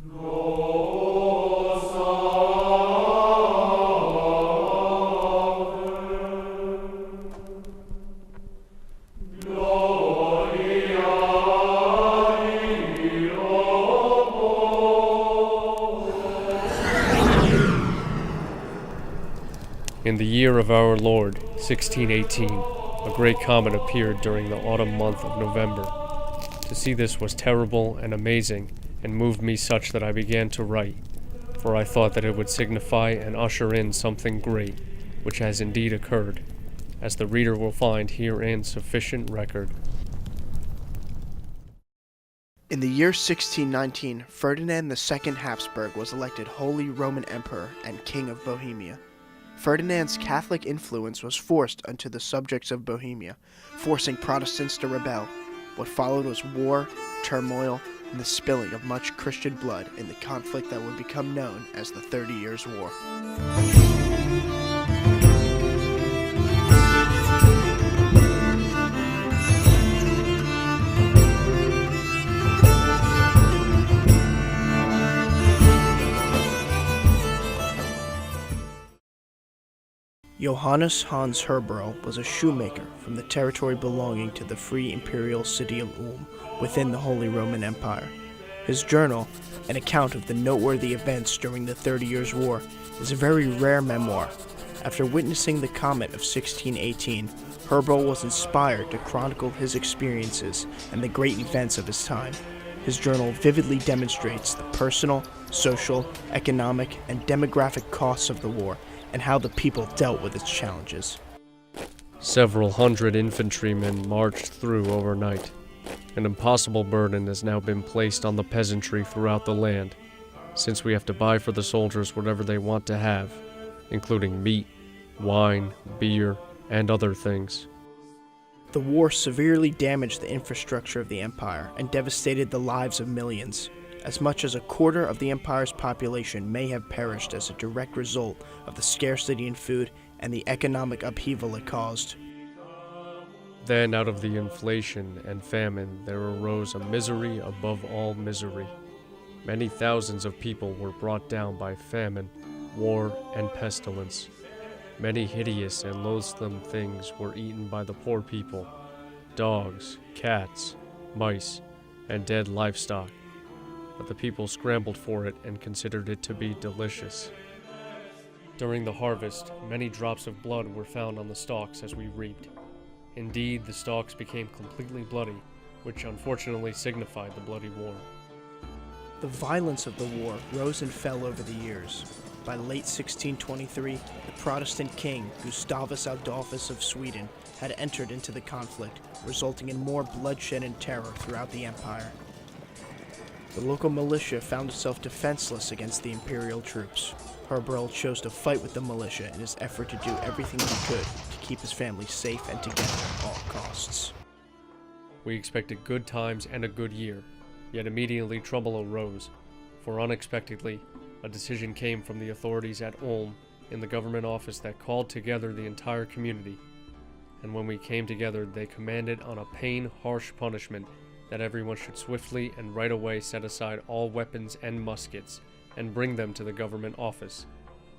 In the year of our Lord, 1618, a great comet appeared during the autumn month of November. To see this was terrible and amazing, and moved me such that I began to write, for I thought that it would signify and usher in something great, which has indeed occurred, as the reader will find herein sufficient record. In the year 1619, Ferdinand II Habsburg was elected Holy Roman Emperor and King of Bohemia. Ferdinand's Catholic influence was forced onto the subjects of Bohemia, forcing Protestants to rebel. What followed was war, turmoil, and the spilling of much Christian blood in the conflict that would become known as the 30 Years' War. Johannes Hans Herbro was a shoemaker from the territory belonging to the Free Imperial City of Ulm within the Holy Roman Empire. His journal, an account of the noteworthy events during the 30 Years' War, is a very rare memoir. After witnessing the comet of 1618, Herbro was inspired to chronicle his experiences and the great events of his time. His journal vividly demonstrates the personal, social, economic, and demographic costs of the war, and how the people dealt with its challenges. Several hundred infantrymen marched through overnight. An impossible burden has now been placed on the peasantry throughout the land, since we have to buy for the soldiers whatever they want to have, including meat, wine, beer, and other things. The war severely damaged the infrastructure of the empire and devastated the lives of millions. As much as a quarter of the empire's population may have perished as a direct result of the scarcity in food and the economic upheaval it caused. Then, out of the inflation and famine, there arose a misery above all misery. Many thousands of people were brought down by famine, war, and pestilence. Many hideous and loathsome things were eaten by the poor people: dogs, cats, mice, and dead livestock. But the people scrambled for it and considered it to be delicious. During the harvest, many drops of blood were found on the stalks as we reaped. Indeed, the stalks became completely bloody, which unfortunately signified the bloody war. The violence of the war rose and fell over the years. By late 1623, the Protestant king, Gustavus Adolphus of Sweden, had entered into the conflict, resulting in more bloodshed and terror throughout the empire. The local militia found itself defenseless against the imperial troops. Herbro chose to fight with the militia in his effort to do everything he could to keep his family safe and together at all costs. We expected good times and a good year, yet immediately trouble arose, for unexpectedly, a decision came from the authorities at Ulm in the government office that called together the entire community. And when we came together, they commanded on a plain, harsh punishment that everyone should swiftly and right away set aside all weapons and muskets and bring them to the government office,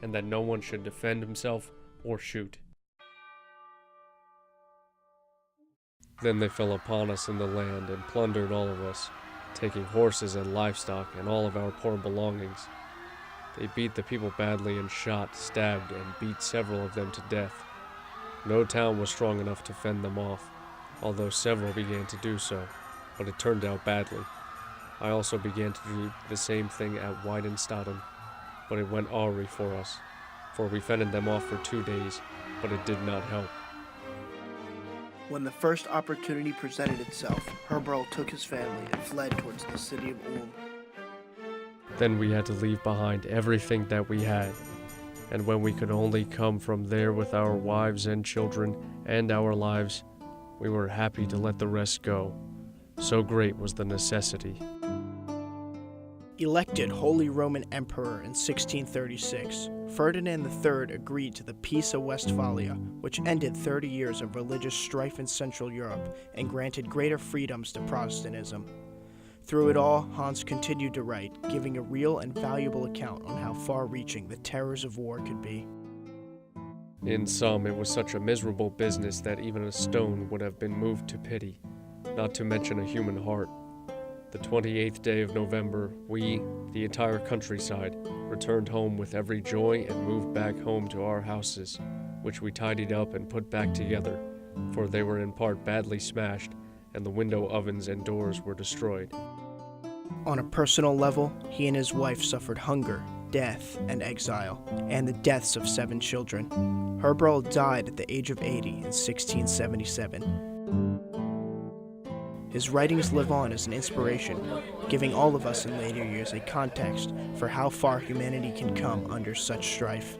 and that no one should defend himself or shoot. Then they fell upon us in the land and plundered all of us, taking horses and livestock and all of our poor belongings. They beat the people badly and shot, stabbed, and beat several of them to death. No town was strong enough to fend them off, although several began to do so, but it turned out badly. I also began to do the same thing at Weidenstaden, but it went awry for us, for we fended them off for 2 days, but it did not help. When the first opportunity presented itself, Herbro took his family and fled towards the city of Ulm. Then we had to leave behind everything that we had, and when we could only come from there with our wives and children and our lives, we were happy to let the rest go. So great was the necessity. Elected Holy Roman Emperor in 1636, Ferdinand III agreed to the Peace of Westphalia, which ended 30 years of religious strife in Central Europe and granted greater freedoms to Protestantism. Through it all, Hans continued to write, giving a real and valuable account on how far-reaching the terrors of war could be. In sum, it was such a miserable business that even a stone would have been moved to pity, not to mention a human heart. The 28th day of November, we, the entire countryside, returned home with every joy and moved back home to our houses, which we tidied up and put back together, for they were in part badly smashed, and the window ovens and doors were destroyed. On a personal level, he and his wife suffered hunger, death, and exile, and the deaths of 7 children. Herbrel died at the age of 80 in 1677. His writings live on as an inspiration, giving all of us in later years a context for how far humanity can come under such strife.